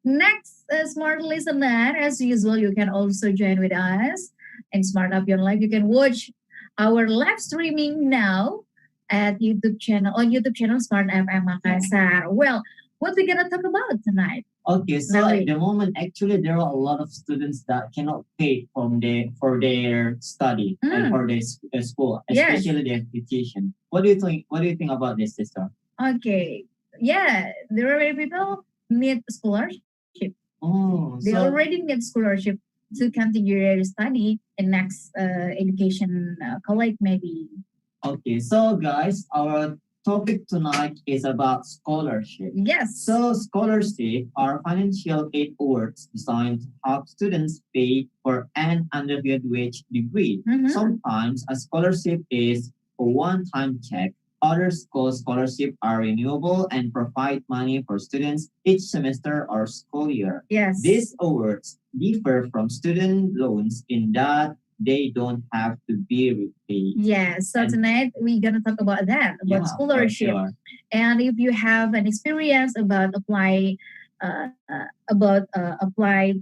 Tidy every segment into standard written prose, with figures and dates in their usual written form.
Next, smart listener, as usual, you can also join with us and Smart Up Your Life. You can watch our live streaming now at YouTube channel on YouTube channel Smart FM Makassar. Well, what we gonna talk about tonight? Okay, so Now, at the moment, actually, there are a lot of students that cannot pay for their study and for their school, yes. especially their education. What do you think? What do you think about this, sister? Okay. Yeah, there are many people need scholarship. Oh, They already need scholarship to continue their study in next education college maybe. Okay, so guys, our topic tonight is about scholarship. Yes. So scholarship are financial aid awards designed to help students pay for an undergraduate degree. Sometimes a scholarship is a one-time check. Other scholarship are renewable and provide money for students each semester or school year. Yes. These awards differ from student loans in that they don't have to be repaid. Yeah, so And tonight we're gonna talk about that, about yeah, for scholarship. sure. And if you have an experience about apply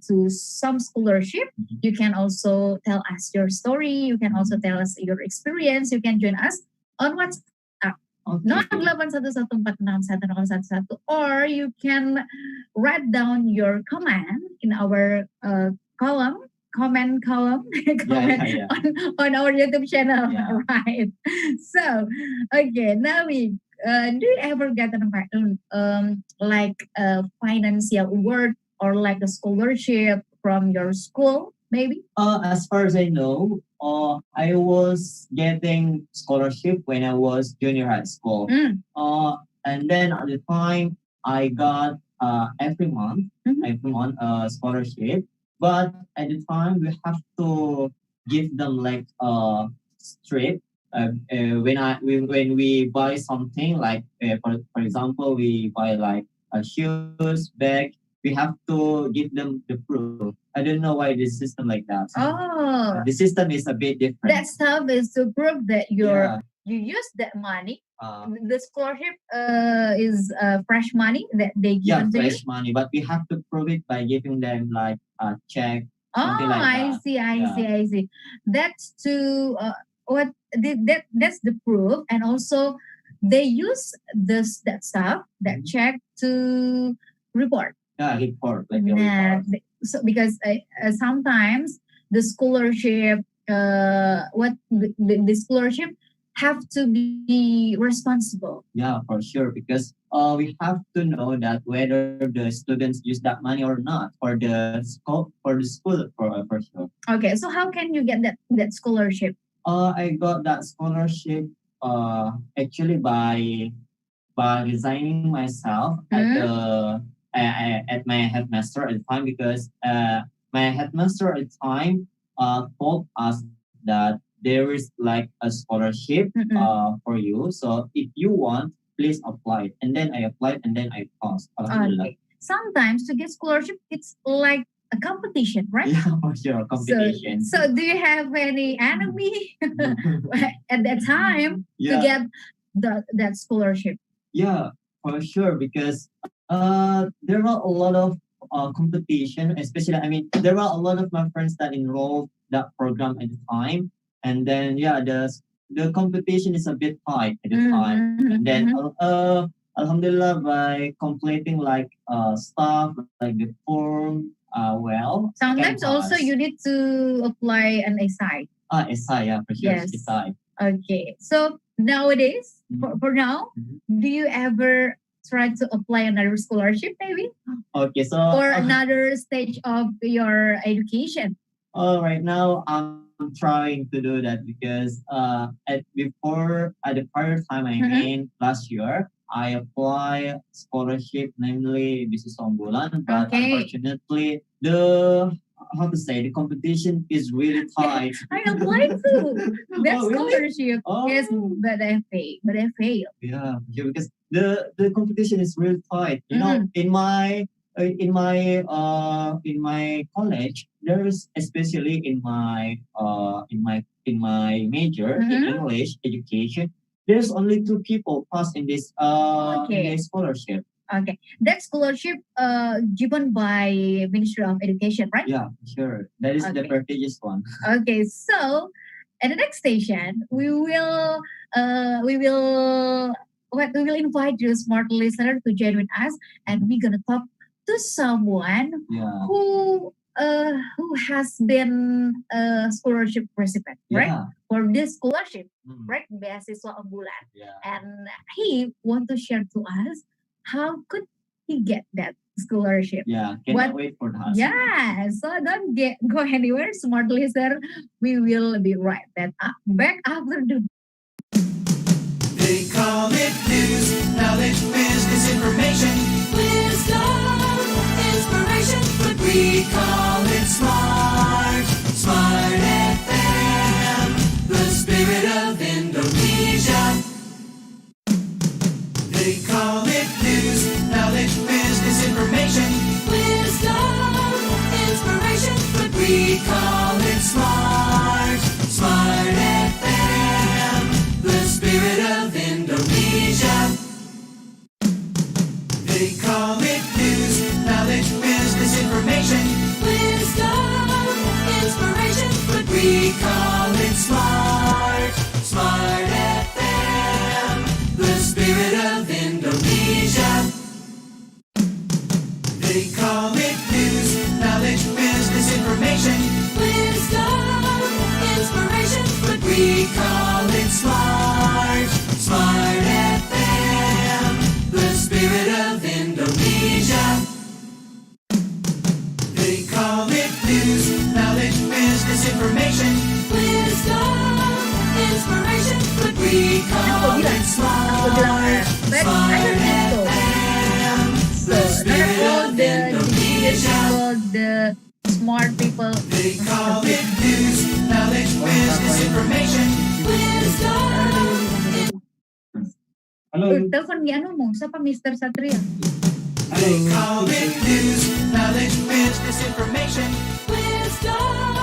to some scholarship, you can also tell us your story. You can also tell us your experience. You can join us on WhatsApp. Okay. 0811 or you can write down your comment in our comment column Yeah. on our YouTube channel, Yeah. right? So, okay, now do you ever get like a financial award or like a scholarship from your school, maybe? As far as I know, I was getting scholarship when I was junior high school. And then at the time, I got every month scholarship. But at the time, we have to give them like a strip. When we buy something like for example we buy like a shoes bag, we have to give them the proof. I don't know why this system like that. Oh, The system is a bit different. that stuff is to prove that Yeah. you use that money. The scholarship is fresh money that they give Yeah, to you. fresh money, but we have to prove it by giving them like a check, something Oh, like I that. see, I Yeah. see, I see. That's to that's the proof, and also they use that stuff that check to report. Yeah, report like a Nah, report. so because sometimes the scholarship, the scholarship have to be responsible. Yeah, for sure, because we have to know that whether the students use that money or not for the school for sure. Okay, so how can you get that scholarship? I got that scholarship actually by resigning myself at my headmaster at the time because my headmaster at the time told us that there is like a scholarship for you. So if you want, please apply. And then I applied and then I passed. Alhamdulillah. Okay. Sometimes to get scholarship, it's like a competition, right? Yeah, for sure, competition. So do you have any enemy at that time to Yeah. get that scholarship? Yeah, for sure, because there are a lot of competition, especially, I mean, there are a lot of my friends that enrolled that program at the time. And then, yeah, the competition is a bit high at the time. And then, Alhamdulillah, by completing like stuff like the form, well, I can Sometimes also pass. you need to apply an SI. SI, yeah, for sure, Yes. SI. Okay. So nowadays, for now, do you ever try to apply another scholarship maybe? Okay, so Or another stage of your education? right now I'm trying to do that because at the prior time I mean last year I applied scholarship, namely business unggulan, but unfortunately the how to say the competition is really tight. I applied to that Oh, really? scholarship. Oh. Yes, but I failed. Yeah, because the competition is real tight. You know, in my college, there is especially in my major in English education, there's only two people pass in this in this scholarship. Okay, that scholarship given by Ministry of Education, right? Yeah, sure. That is the Okay. prestigious one. Okay, so at the next station, we will we will invite you, smart listener, to join with us, and we're gonna talk to someone Yeah. who has been a scholarship recipient, right? Yeah. For this scholarship, Mm. right? Beasiswa unggulan. Yeah. And he want to share to us how could he get that scholarship. Yeah. Cannot wait for that. Yeah, so don't go anywhere, smart listener. We will be right back after the. They call it news, knowledge, business information, wisdom, inspiration, but we call it smart, smart FM, the spirit of Indonesia. They call it news, knowledge, business information, wisdom, inspiration, but we call it smart, smart FM, the spirit of Indonesia. They call it news, knowledge, business information, wisdom, inspiration, but we call it smart, smart FM, the spirit of Indonesia. They call it news, knowledge, business information, wisdom, inspiration, but we call it smart, smart FM, the spirit of Indonesia. They call it news, knowledge, business information, wisdom, inspiration, but we call it smart, smart FM, the spirit of Indonesia. The smart people. They call it news, knowledge, business information, wisdom. Halo. Telepon dia ngomong, siapa Mr. Satria? They call it news, knowledge, business information, wisdom,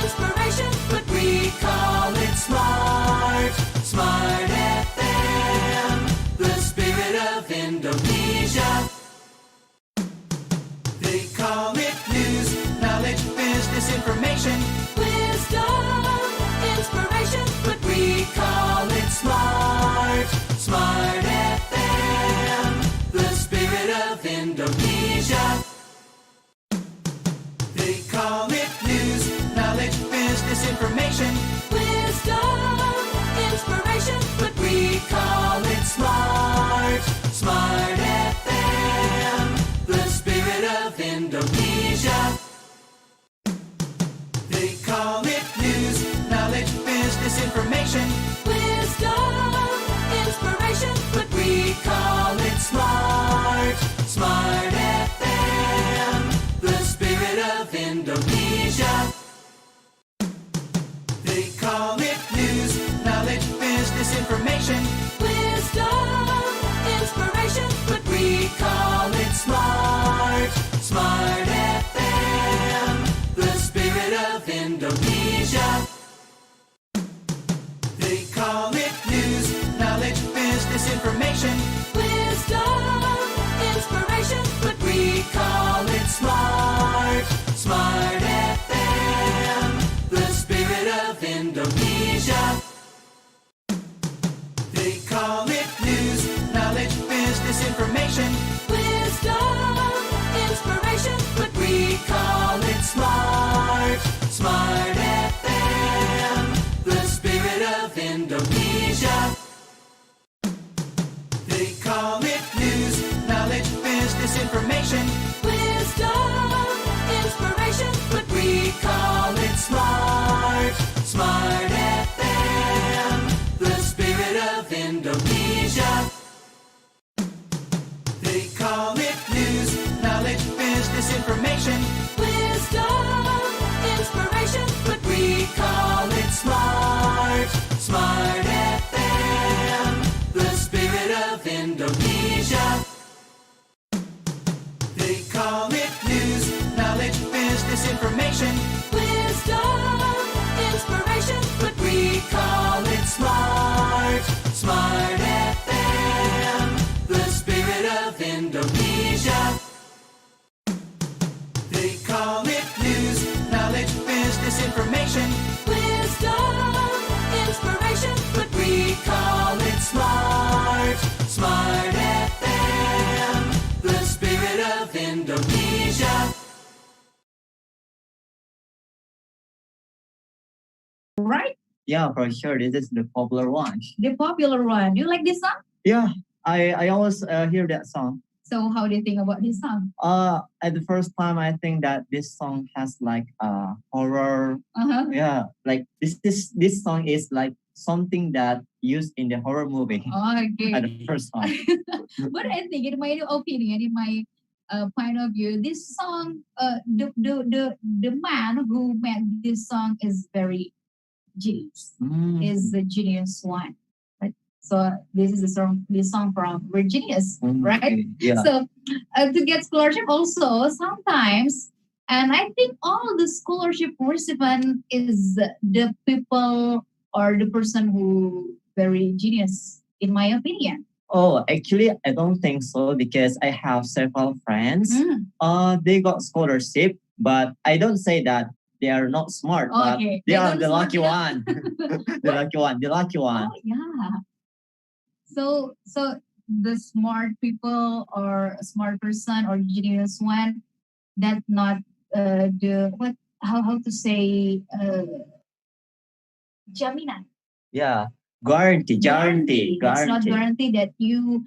inspiration, but we call it smart, smart FM, the spirit of Indonesia. They call it news, knowledge, business information, wisdom, inspiration, but we call it smart, smart FM, the spirit of Indonesia. They call it news, knowledge, business information, wisdom, inspiration, but we call it smart, smart FM, the spirit of Indonesia. They call it news, knowledge, business information, wisdom, inspiration, but we call it smart, smart FM, the spirit of Indonesia. They call it news, knowledge, business information, wisdom, inspiration, but we call it smart, smart FM, the spirit of Indonesia. They call it news, knowledge, business information, wisdom, inspiration, but we call it smart, smart FM, the spirit of Indonesia. They call it news, knowledge, business information, wisdom, inspiration, but we call it smart, smart FM, the spirit of Indonesia. They call it news, knowledge, business information, wisdom, inspiration, but we call it smart, smart FM, the spirit of Indonesia. They call it news, knowledge, business information, wisdom, inspiration, but we call it smart, smart Smart FM, the spirit of Indonesia. Right? Yeah, for sure. This is the popular one. The popular one. Do you like this song? Yeah, I always hear that song. So how do you think about this song? At the first time, I think that this song has like horror. Yeah, like this song is like something that used in the horror movie. Okay. At the first time. But I think, in my opinion, in my point of view, this song, the man who made this song is very genius. Is the genius one. Right? So this is the song. This song from Virginius, right? Yeah. So to get scholarship, also sometimes, and I think all the scholarship recipient is the people or the person who very genius, in my opinion. Oh, actually, I don't think so because I have several friends. They got scholarship, but I don't say that they are not smart, but Okay. they are don't the smart lucky enough. one. The lucky one. The lucky one. Oh yeah. So the smart people or smart person or genius one, that not the what, how to say, jaminan. Yeah. Guarantee. Guarantee. It's not Guarantee. guarantee that you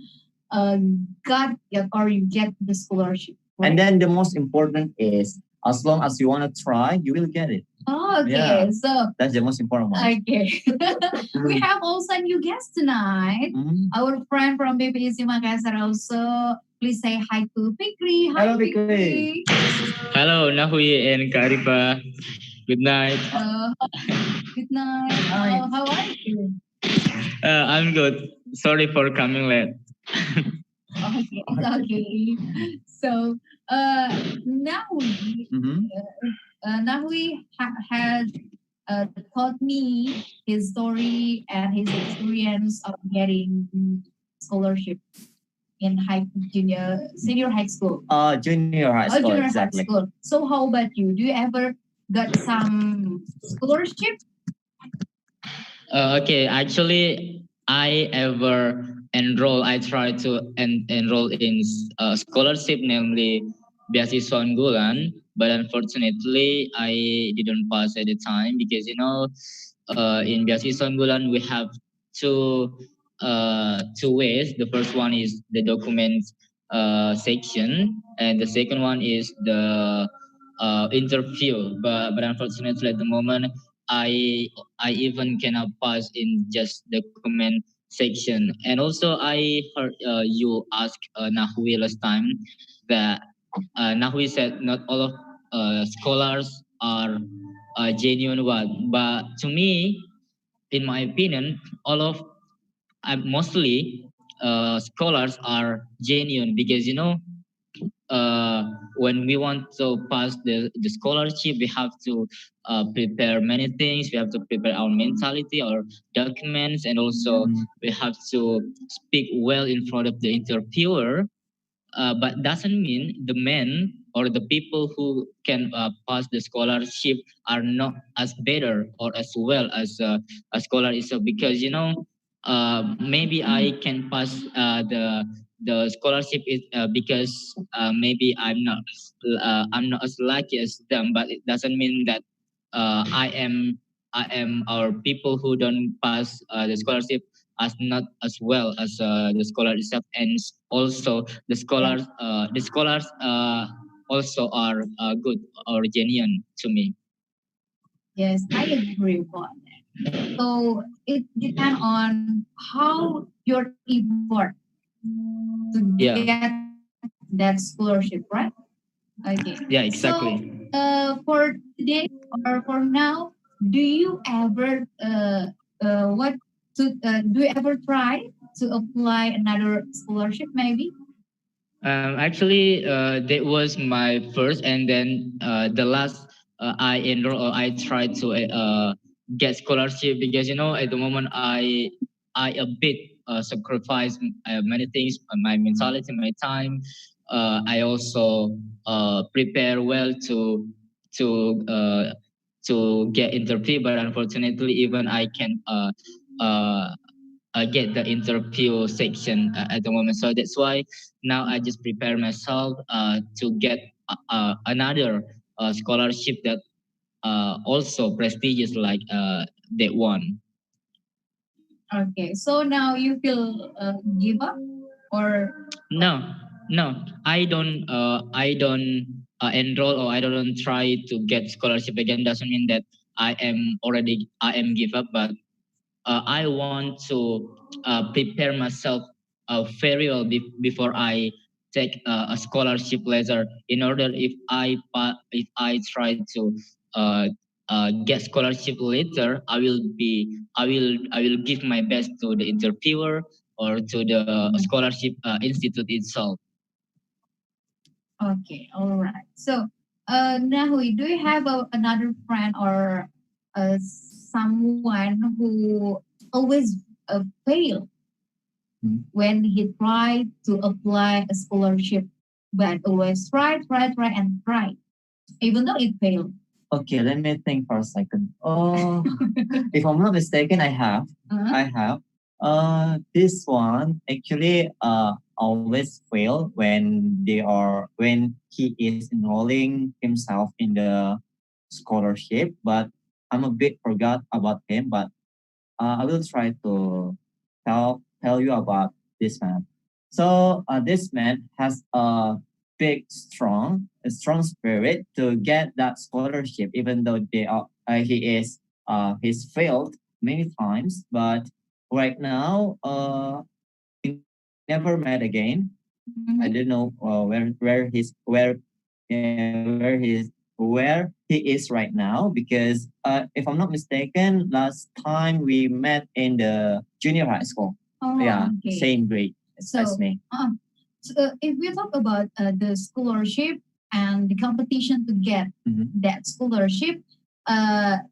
uh, got or you get the scholarship. Right? And then the most important is as long as you want to try, you will get it. Oh, okay. Yeah. So That's the most important one. okay. We have also a new guest tonight. Our friend from BPC Makassar also. Please say hi to Fikri. Hi, Hello, Fikri. Hello, Nahui and Kariba. Good night. Good night. How are you? I'm good. Sorry for coming late. Okay, it's okay. So now we has taught me his story and his experience of getting scholarship in senior high school. Junior high school. Junior Exactly. high school. So how about you? Do you ever got some scholarship? Okay, actually, I ever I tried to enroll in a scholarship, namely Beasiswa Unggulan, but unfortunately, I didn't pass at the time because, in Beasiswa Unggulan, we have two two ways. The first one is the documents section, and the second one is the interview. But unfortunately, at the moment, I I even cannot pass in just document section. And also, I heard you ask Nahwi last time that Nahwi said not all of scholars are genuine one, but to me, in my opinion, all of mostly scholars are genuine because uh, when we want to pass the scholarship, we have to prepare many things. We have to prepare our mentality, our documents, and also we have to speak well in front of the interviewer. But doesn't mean the men or the people who can pass the scholarship are not as better or as well as a scholar is. So because maybe I can pass the scholarship is because maybe I'm not as lucky as them, but it doesn't mean that I am our people who don't pass the scholarship as not as well as the scholar itself, and also the scholars also are good or genuine to me. Yes, I agree upon that. So it depends on how your effort to get that scholarship, right? Okay. Yeah, exactly. So for today or for now, do you ever what do you ever try to apply another scholarship maybe? Actually, that was my first, and then the last I enroll or I tried to get scholarship because at the moment I a bit sacrifice many things, my mentality, my time. I also prepare well to uh, to get interview, but unfortunately, even I can. get the interview section at the moment. So that's why now I just prepare myself to get another scholarship that also prestigious like that one. Okay, so now you feel give up or No, no, I don't enroll or I don't try to get scholarship again. Doesn't mean that I am give up, but I want to prepare myself very well before I take a scholarship later. In order, if I try to uh, get scholarship later, I will give my best to the interviewer or to the scholarship institute itself. okay, all right. So, Nahui, do you have another friend or someone who always fail when he tried to apply a scholarship, but always try, and try, even though it failed? Okay, let me think for a second. Oh, if I'm not mistaken, I have. Uh-huh. I have. This one actually always fail when he is enrolling himself in the scholarship. But I'm a bit forgot about him. But I will try to tell you about this man. So this man has a strong spirit to get that scholarship, even though he's failed many times. But right now, we never met again. I don't know where he is right now because if I'm not mistaken, last time we met in the junior high school. Oh, Yeah, okay. same grade as So, me. if we talk about the scholarship and the competition to get that scholarship,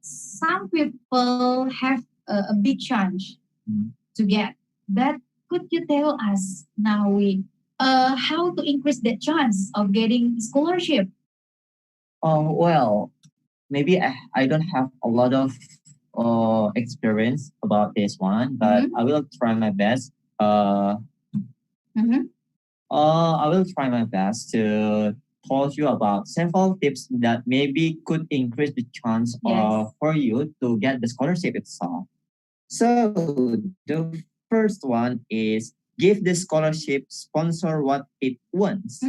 some people have a big chance to get. But could you tell us now how to increase the chance of getting scholarship? Oh well, maybe I don't have a lot of experience about this one, but I will try my best. Mm-hmm. I will try my best to tell you about several tips that maybe could increase the chance Yes. for you to get the scholarship itself. So the first one is give the scholarship sponsor what it wants.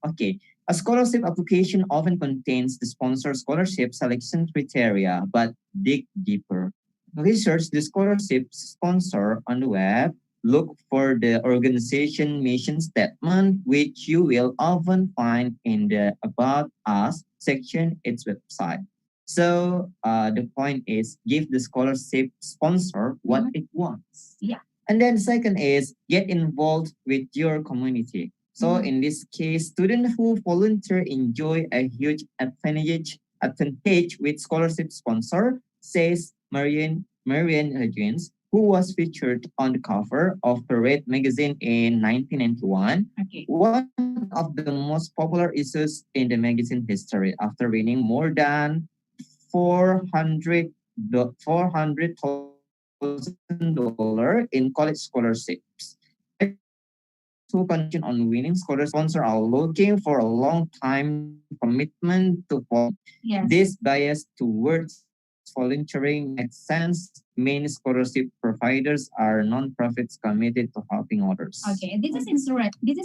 Okay. A scholarship application often contains the sponsor scholarship selection criteria, but dig deeper. Research the scholarship sponsor on the web. Look for the organization mission statement, which you will often find in the About Us section its website. So the point is give the scholarship sponsor what it wants. Yeah. And then second is get involved with your community. So in this case, students who volunteer enjoy a huge advantage with scholarship sponsor, says Marian Higgins, who was featured on the cover of Parade magazine in 1991. Okay. One of the most popular issues in the magazine history after winning more than 400 $400,000 in college scholarships. Educators who condition on winning scholarship sponsor are looking for a long-time commitment to volunteering. Yes. This bias towards volunteering makes sense. Many scholarship providers are non-profits committed to helping others. Okay, this is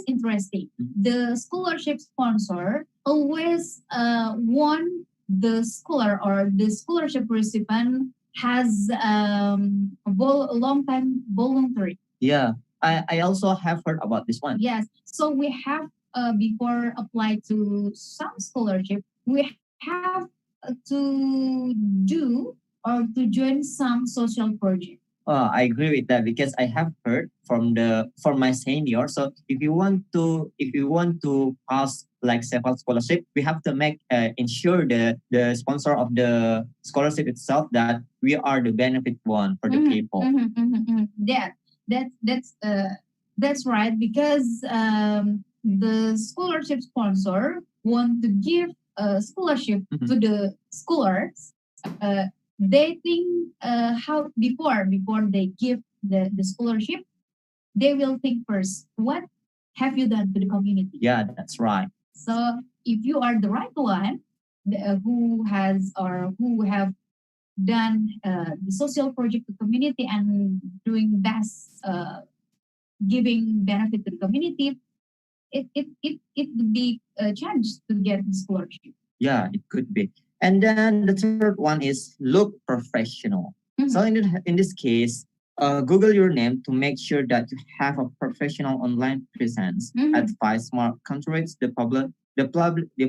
interesting. The scholarship sponsor always want the scholar or the scholarship recipient has a long time voluntary. Yeah, I also have heard about this one. Yes. So we have before apply to some scholarship, we have to do or to join some social project. I agree with that because I have heard from my senior. So if you want to pass like several scholarship, we have to make ensure the sponsor of the scholarship itself that we are the benefit one for the people. Yeah, that's right because the scholarship sponsor want to give a scholarship to the scholars. They think how before they give the scholarship, they will think first, what have you done to the community? Yeah, that's right. So if you are the right one who has or who have done the social project to community and doing best giving benefit to the community, it would be a chance to get the scholarship. Yeah, it could be. And then the third one is look professional. Mhm. So in this case, Google your name to make sure that you have a professional online presence. Mhm. Advise Mark Contreras, the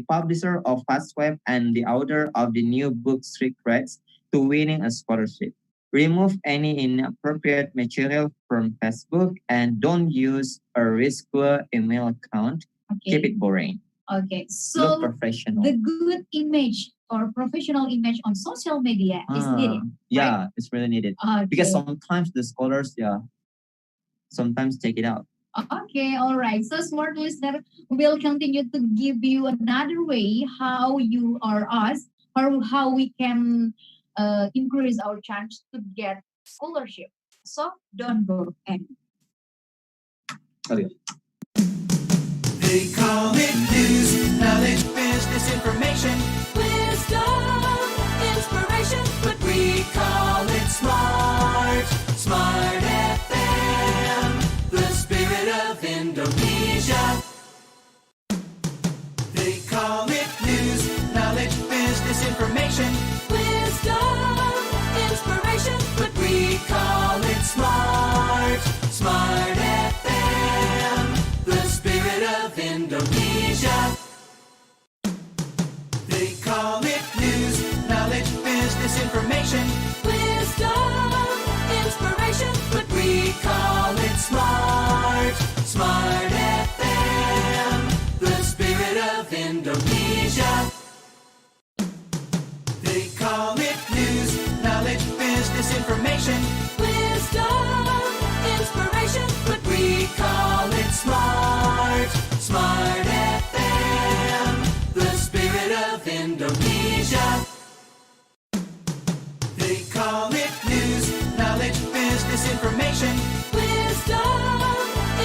publisher of Fastweb and the author of the new book Secrets to Winning a Scholarship. Remove any inappropriate material from Facebook and don't use a risky email account. Keep Okay. it boring. Okay. Look So professional. the good image or professional image on social media is needed. Yeah, it's really needed. Okay. Because sometimes the scholars, yeah, sometimes take it out. Okay, all right. So, smart listener, we'll continue to give you another way how you or us, or how we can increase our chance to get scholarship. So, don't go anywhere. Okay. They call it news, knowledge, business information, wisdom, inspiration, but we call it smart, smart FM, the spirit of Indonesia. They call it news, knowledge, business information, wisdom, inspiration, but we call it smart, smart FM, the spirit of Indonesia. They call it news, knowledge, business information, wisdom, inspiration, but we call it smart, smart FM, the spirit of Indonesia. They call it news, knowledge, business information, wisdom, inspiration, but we call it smart, smart FM, the spirit of Indonesia. They call it news, knowledge, business information, wisdom,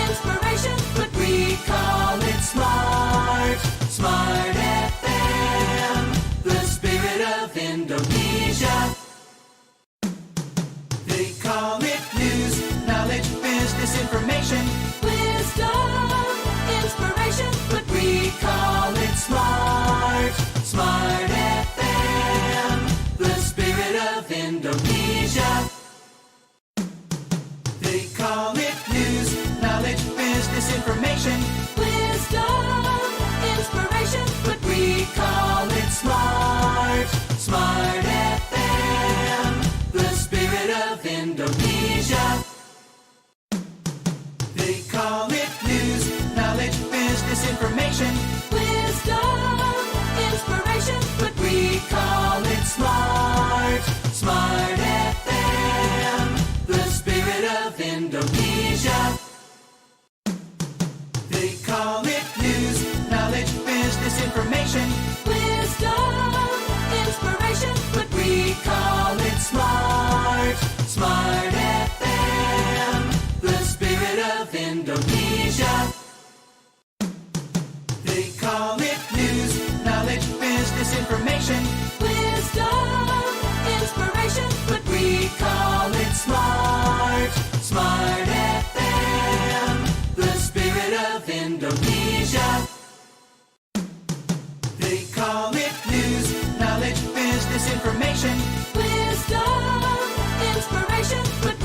inspiration, but we call it smart, smart FM, the spirit of Indonesia. They call it news, knowledge, business information, wisdom, inspiration, but we call it smart, smart FM, the spirit of Indonesia. They call it news, knowledge, business information, wisdom, inspiration, but we call it smart, smart FM, the spirit of Indonesia. They call it news, knowledge, business information, wisdom, inspiration, but we call it smart, smart FM, the spirit of Indonesia. They call it news, knowledge, business information, wisdom, inspiration, but we call it smart, smart FM, the spirit of Indonesia. They call it news, knowledge, business information, wisdom, inspiration, but we call it smart, smart FM, the spirit of Indonesia. They call it news, knowledge, business information, wisdom, inspiration, but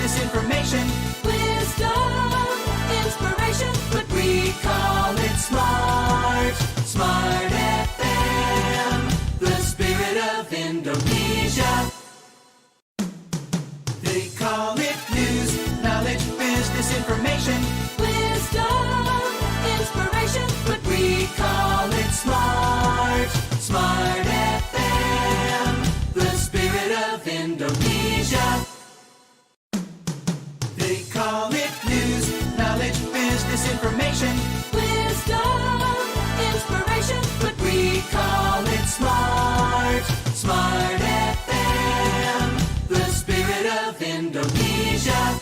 business information, wisdom, inspiration, but we call it smart. Smart FM, the spirit of Indonesia. They call it news, knowledge, business information, wisdom, inspiration, but we call it smart. Smart FM, the spirit of Indonesia. They call it news, knowledge, business information, wisdom, inspiration, but we call it smart. Smart FM, the spirit of Indonesia.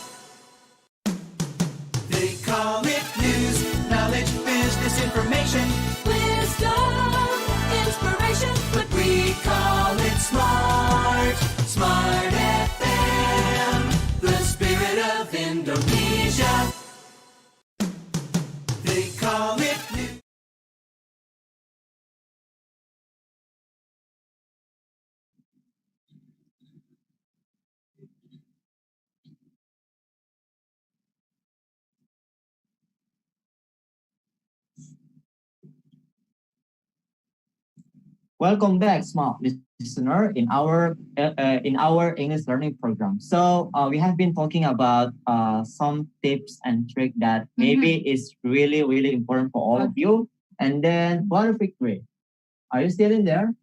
They call it news, knowledge, business information, wisdom, inspiration, but we call it smart. Smart FM, the spirit of Indonesia. They call it news. Welcome back, smart listener, in our English learning program. So we have been talking about some tips and tricks that maybe is really important for all of you. And then, what if Victory? Are you still in there?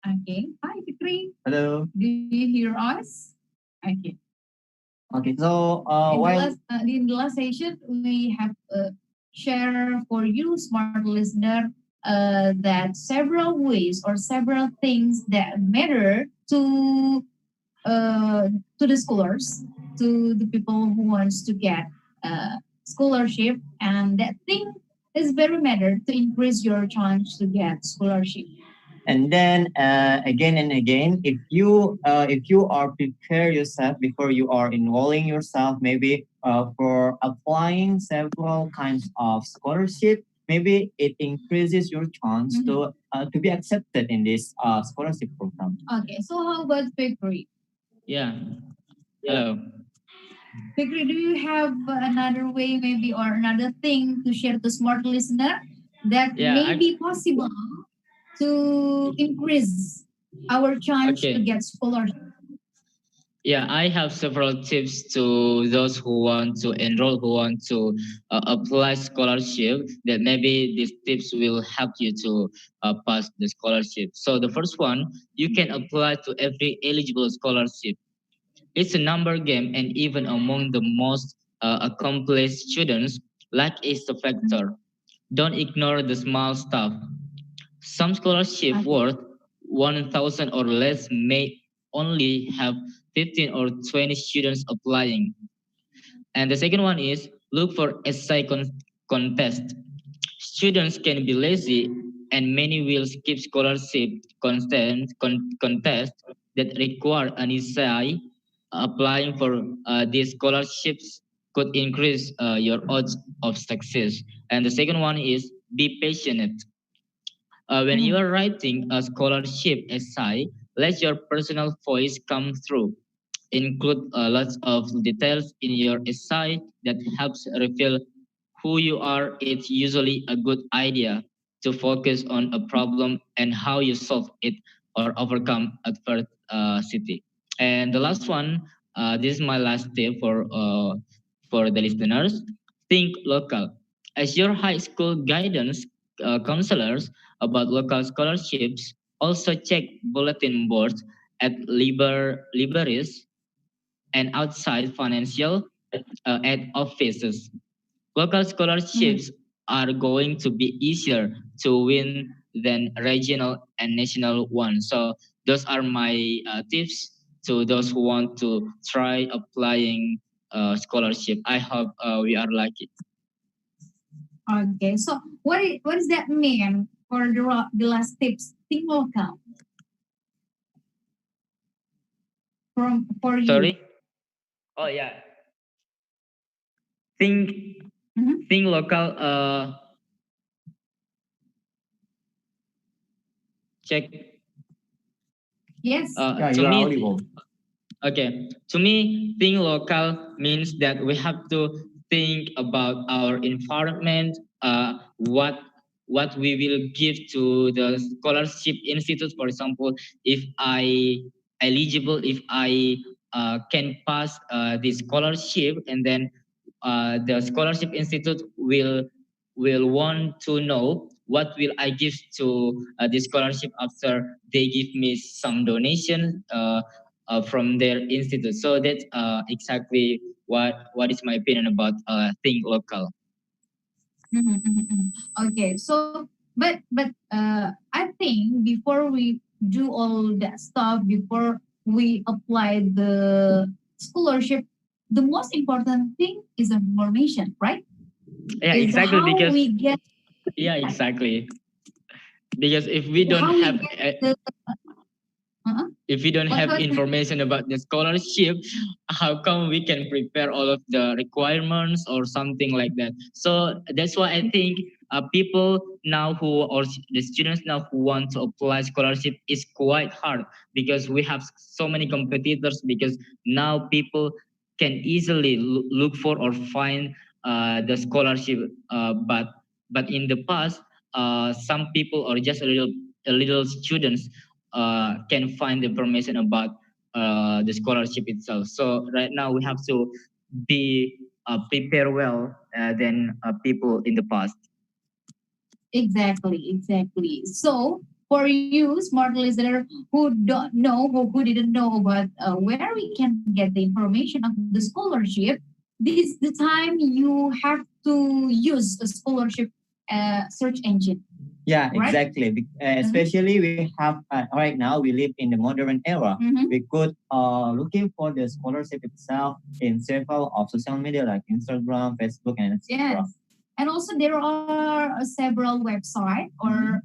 Okay. Hi, Fikri. Hello. Do you hear us? Okay. Okay. So In the last session, we have shared for you, smart listener, that several ways or several things that matter to the scholars, to the people who wants to get scholarship, and that thing is very matter to increase your chance to get scholarship. And then again and again, if you are prepare yourself before you are enrolling yourself, maybe for applying several kinds of scholarship, maybe it increases your chance to be accepted in this scholarship program. Okay, so how about Fikri? Yeah. Hello. Fikri, do you have another way, maybe, or another thing to share to smart listener that Yeah, may be possible to increase our chance to Okay. get scholarship? Yeah, I have several tips to those who want to enroll, who want to apply scholarship. That maybe these tips will help you to pass the scholarship. So the first one, you can apply to every eligible scholarship. It's a number game, and even among the most accomplished students, luck is a factor. Don't ignore the small stuff. Some scholarship worth 1,000 or less may only have 15 or 20 students applying. And the second one is look for essay contest. Students can be lazy, and many will skip scholarship contest that require an essay. Applying for these scholarships could increase your odds of success. And the second one is be patient. When you are writing a scholarship essay, let your personal voice come through. Include lots of details in your essay that helps reveal who you are. It's usually a good idea to focus on a problem and how you solve it or overcome adversity. And the last one, this is my last tip for the listeners. Think local. As your high school guidance counselors about local scholarships, also check bulletin boards at libraries and outside financial aid offices. Local scholarships are going to be easier to win than regional and national ones. So those are my tips to those who want to try applying scholarship. I hope we are lucky. Okay, so what does that mean for the last tips? Think local from for you. Sorry. Oh yeah. Think think local. Check. Yes. Yeah, To you are me, audible. Okay, to me, think local means that we have to think about our environment, what we will give to the scholarship institute. For example, if I eligible, if I can pass the scholarship, and then the scholarship institute will want to know what will I give to the scholarship after they give me some donation from their institute. So that's exactly what is my opinion about think local. Okay, so I think before we do all that stuff, before we apply the scholarship, the most important thing is information, right? Yeah, Is exactly, how because we get yeah, exactly, because if we don't how we have get the uh if we don't have what information about the scholarship, how come we can prepare all of the requirements or something like that? So that's why I think people now who or the students now who want to apply scholarship is quite hard because we have so many competitors, because now people can easily look for or find the scholarship, but in the past some people or just a little students can find information about the scholarship itself. So right now we have to be prepare well than people in the past. exactly. So for you, smart listener who don't know who didn't know about where we can get the information of the scholarship, this the time you have to use a scholarship search engine, Yeah, right? exactly. Mhm. Especially we have right now we live in the modern era. Mhm. We could looking for the scholarship itself in several of social media like Instagram, Facebook, and etc. Yes. And also there are several website or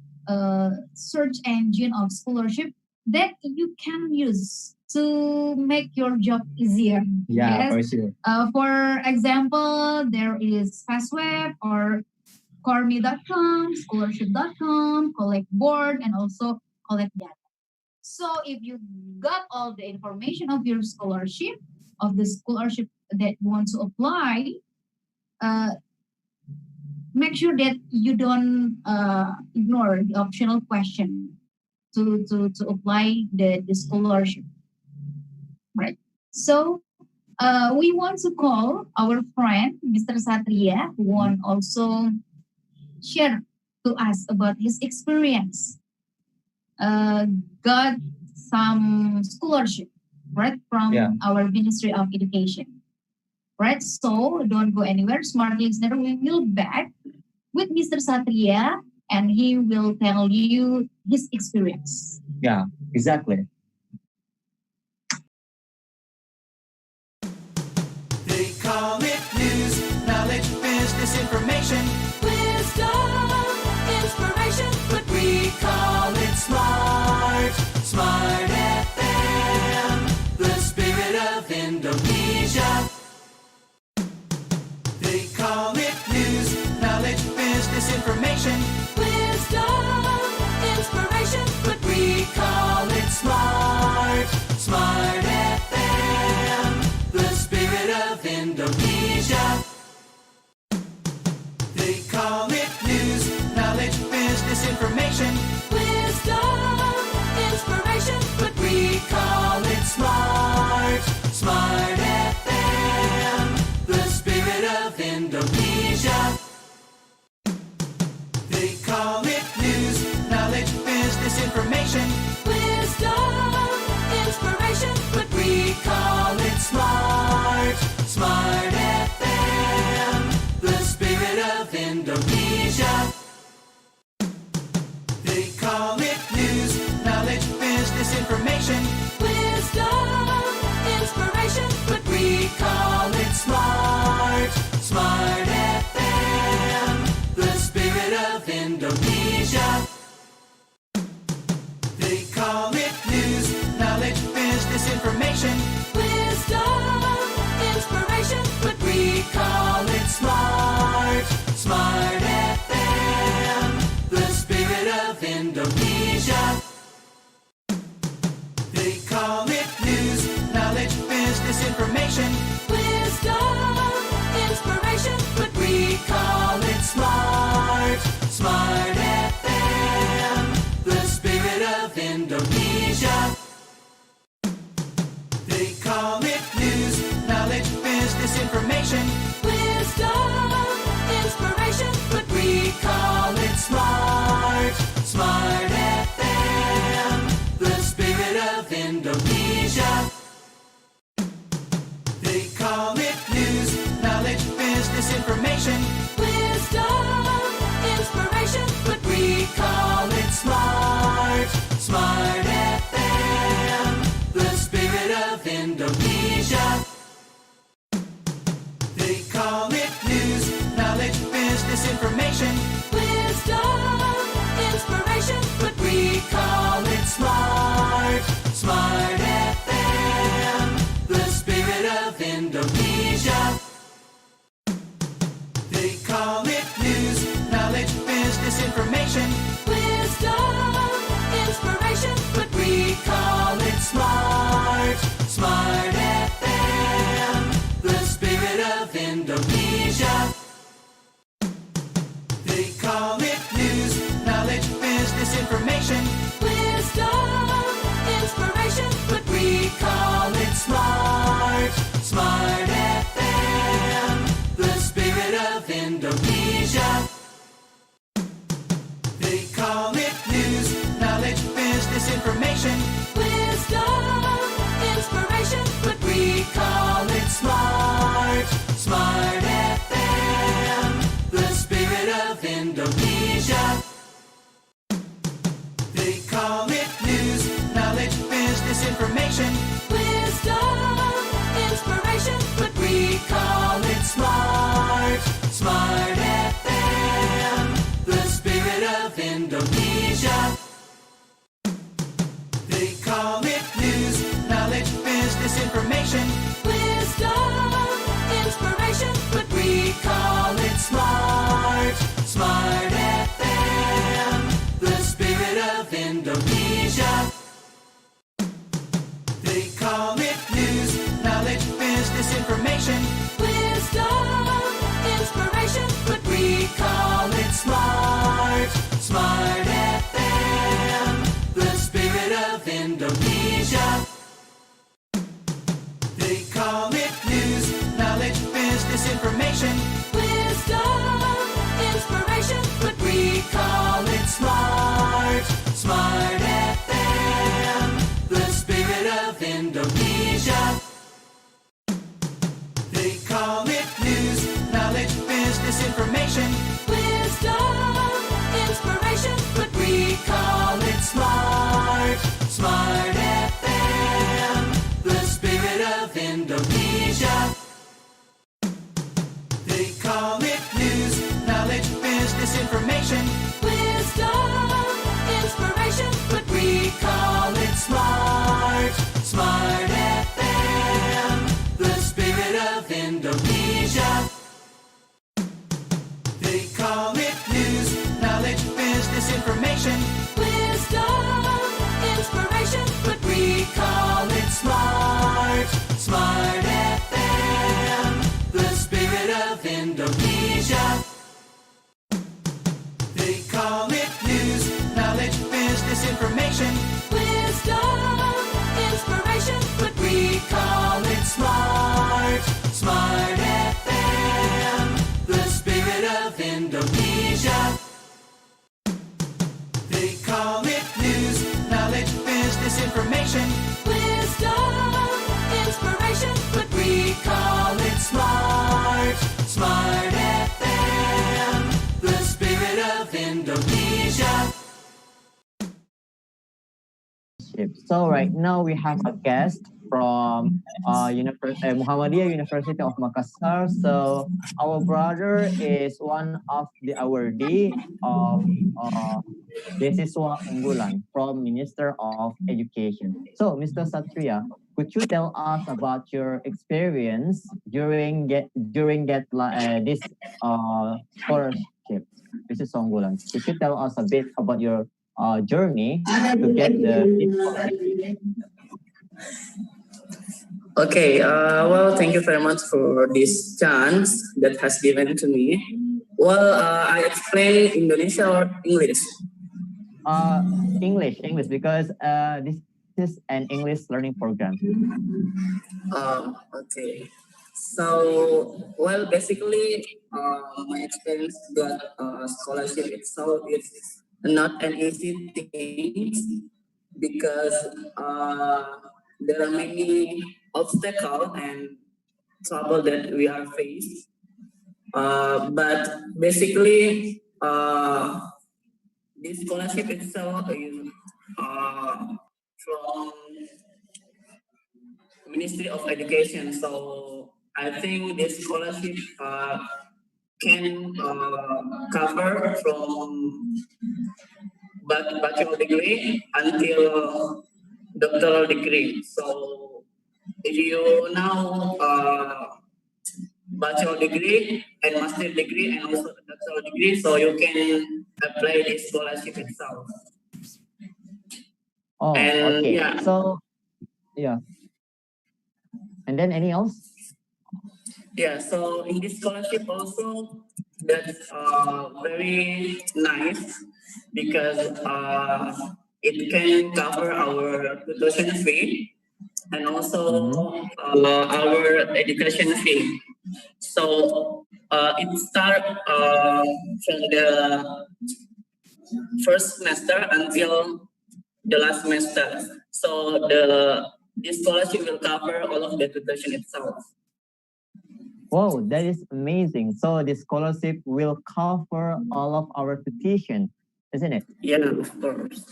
search engine of scholarship that you can use to make your job easier. Yeah, Yes. for sure. For example, there is Fastweb or Cormy.com, Scholarship.com, Collect Board, and also Collect Data. So if you got all the information of your scholarship, of the scholarship that you want to apply, uh, make sure that you don't ignore the optional question to apply the scholarship, right? So we want to call our friend Mr. Satria, who want also share to us about his experience, uh, got some scholarship, right, from Yeah. our Ministry of Education, right? So don't go anywhere, smart listener. We will back with Mr. Satria, and he will tell you his experience. Yeah, exactly. They call it news, knowledge, business information, wisdom, inspiration, but we call it smart, smart FM, the spirit of Indonesia. They call it news, knowledge, business information, wisdom, inspiration, but we call it smart, smart FM, the spirit of Indonesia. They call it news, knowledge, business information, wisdom, inspiration, but disinformation. Wisdom, inspiration, but we call it smart. Smart FM, the spirit of Indonesia. They call it news, knowledge, business, information. Wisdom, inspiration, but we call it smart. Smart FM, the spirit of Indonesia. They call it news, knowledge, business, information. Wisdom, inspiration, but we call it smart. Smart FM, the spirit of Indonesia. They call it news, knowledge, business, information. Wisdom, inspiration, but we call it smart. Smart FM, the spirit of Indonesia. They call it news, knowledge, business, information. Wisdom, inspiration, but we call it smart. Smart FM, the spirit of Indonesia. They call it news, knowledge, business, information. Wisdom, inspiration, but we call it smart. Smart FM, the spirit of Indonesia. They call it news, knowledge, business, information. Wisdom, inspiration, but we call it smart. Smart FM, the spirit of Indonesia. They call it news, knowledge, business, information. Wisdom, inspiration, but we call it smart. Smart FM, the spirit of Indonesia. They call it news, knowledge, business, information. Wisdom, inspiration, but we call it smart. Smart FM, the spirit of Indonesia. They call it news, knowledge, business, information. Wisdom, inspiration, but we call it smart. Smart FM, the spirit of Indonesia. They call it news, knowledge, business, information. Wisdom, inspiration, but we call it smart. Smart FM, the spirit of Indonesia. They call it news, knowledge, business, information. Wisdom, inspiration, but we call it smart. Smart FM, the spirit of Indonesia. They call it news, knowledge, business, information. Wisdom, inspiration, but we call it smart. Smart FM, the spirit of Indonesia. They call it news, knowledge, business, information. Wisdom, inspiration, but we call it smart. Smart FM, the spirit of Indonesia. They call it news, knowledge, business, information. Wisdom, inspiration, but we call it smart. Smart FM, the spirit of Indonesia. They call it news, knowledge, business, information. Wisdom, inspiration, but we call it smart. Smart FM, the spirit of Indonesia. So right now we have a guest from Muhammadiyah University of Makassar. So our brother is one of the awardee of Beasiswa Unggulan from Minister of Education. So Mr. Satria, could you tell us about your experience during this scholarship, Beasiswa Unggulan? Could you tell us a bit about your journey to get the scholarship? Okay, well, thank you very much for this chance that has given to me. Well, I explain Indonesia or English? English, because this is an English learning program. Okay. So, well, basically, my experience got scholarship itself is not an easy thing because there are many obstacles and trouble that we are faced. But basically, this scholarship itself is from Ministry of Education. So I think this scholarship can cover from bachelor degree until doctoral degree. So if you now bachelor degree and master degree and also doctoral degree, so you can apply this scholarship itself. Oh, And okay. yeah, So, yeah. And then any else? yeah, so in this scholarship also that's very nice because it can cover our tuition fee and also our education fee. So it start from the first semester until the last semester. So this scholarship will cover all of the tuition itself. Wow, that is amazing. So the scholarship will cover all of our tuition, isn't it? Yeah, of course.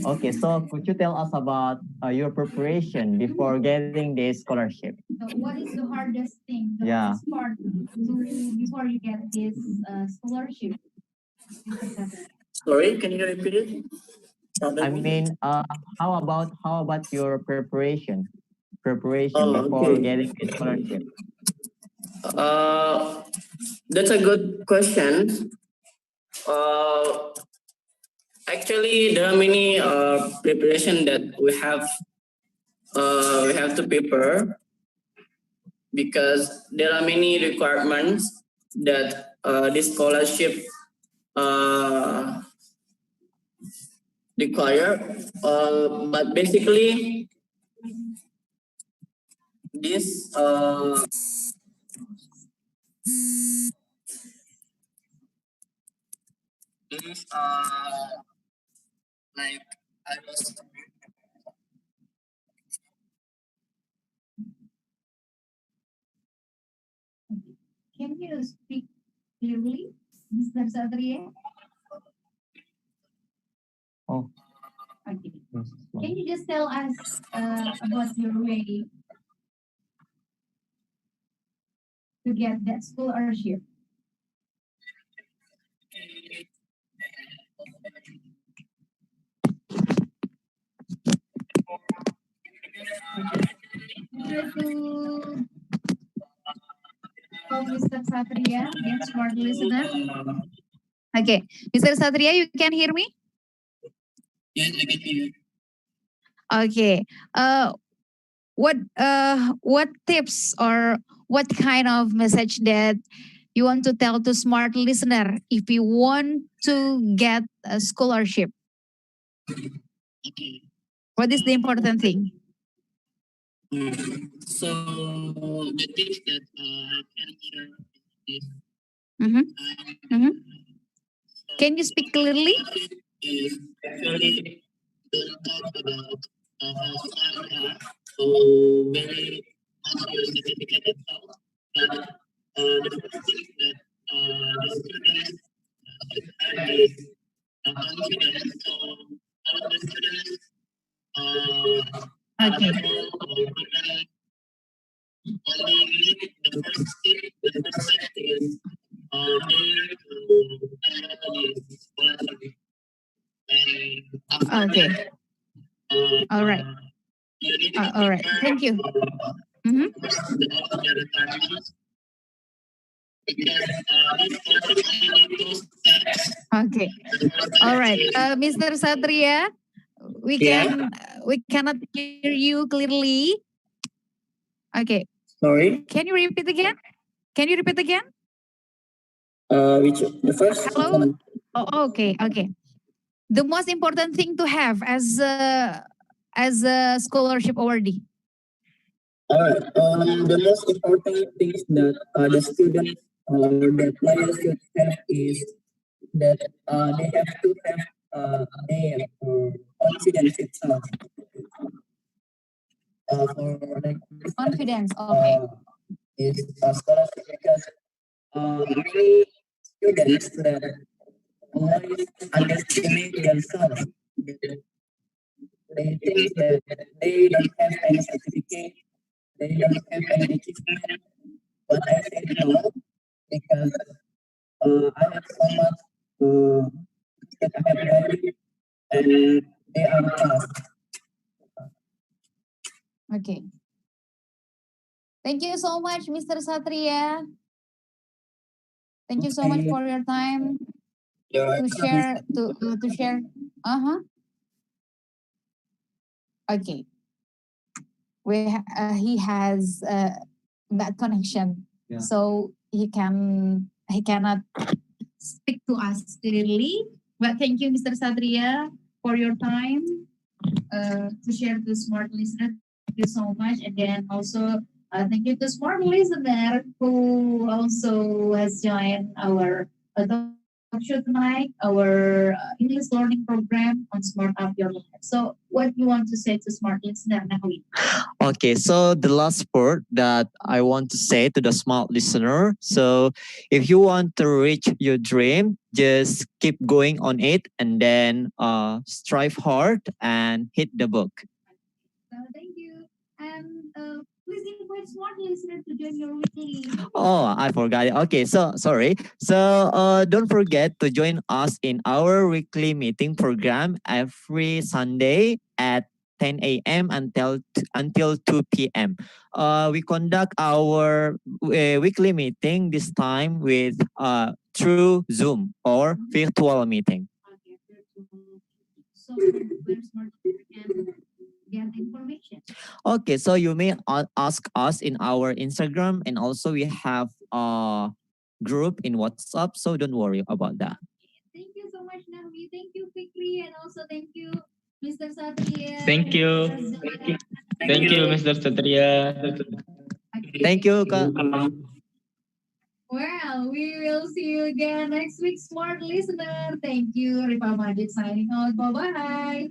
Okay, so could you tell us about your preparation before getting this scholarship? So what is the hardest thing, the Yeah. hardest part to before you get this scholarship? Sorry, can you repeat it? I mean, how about your preparation Oh, before okay. getting this scholarship? Uh, that's a good question. Uh, Actually, there are many preparation that we have to prepare because there are many requirements that this scholarship uh, require. But basically, this this like I was. Can you speak clearly, Mr. Satria? Oh, Okay. yes. Can you just tell us about your way to get that scholarship? Try to call Mr. Satria, again, smart listener. Okay, Mr. Satria, you can hear me? Yes, I can hear you. Okay. What tips or what kind of message that you want to tell to smart listener if you want to get a scholarship? Okay. What is the important thing? So the tips that I can share is Mm-hmm. Mm-hmm. Can you speak clearly? is actually don't talk about how far we are, so very much your certificate itself, but the first thing that the students should have is confidence. So all of the students Okay. or even only need the first step. The first step is there to enroll in scholarship. And after Okay. that, All right. you need to All right. prepare Thank you. Mm-hmm. all of the requirements because this scholarship only need two steps. Okay. All right. Mr. Satria, we Yeah. can we cannot hear you clearly. Okay. Sorry. Can you repeat again? Can you repeat again? Which the first Hello? one? Oh, okay, okay. The most important thing to have as a scholarship awardee. Alright. The most important things that the students or the players should have is that they have to have their confidence itself. For like Confidence. Okay. is a scholarship because many students that always underestimate themselves. They think that they don't have any certificate, they don't have any achievement. But I say no because I have so much that I have done and they are past. Okay. Thank you so much, Mr. Satria. Thank you so much for your time to share to share. Uh-huh. Okay. He has bad connection. Yeah. So he cannot speak to us clearly. But thank you, Mr. Satria, for your time to share to smart listener. Thank you so much. And then also thank you to smart listener who also has joined our talk show tonight, our English learning program on Smart Up Your Life. So what you want to say to smart listener, Nahui? Okay, so the last part that I want to say to the smart listener. So if you want to reach your dream, just keep going on it and then strive hard and hit the book. So thank you. And please invite smart listener to join your weekly. Oh, I forgot it. Okay, so sorry. So don't forget to join us in our weekly meeting program every Sunday at 10 a.m. until 2 p.m. We conduct our weekly meeting this time with through Zoom or virtual meeting. Okay, so where smart listener can get information. Okay, so you may ask us in our Instagram, and also we have a group in WhatsApp, so don't worry about that. Thank you so much, Nahmi. Thank you, Fikri, and also thank you, Mr. Satria. Thank you. Thank you, Mr. Satria. Thank you, Kak. Well, we will see you again next week, smart listener. Thank you, Ripa Majid signing out. Bye bye.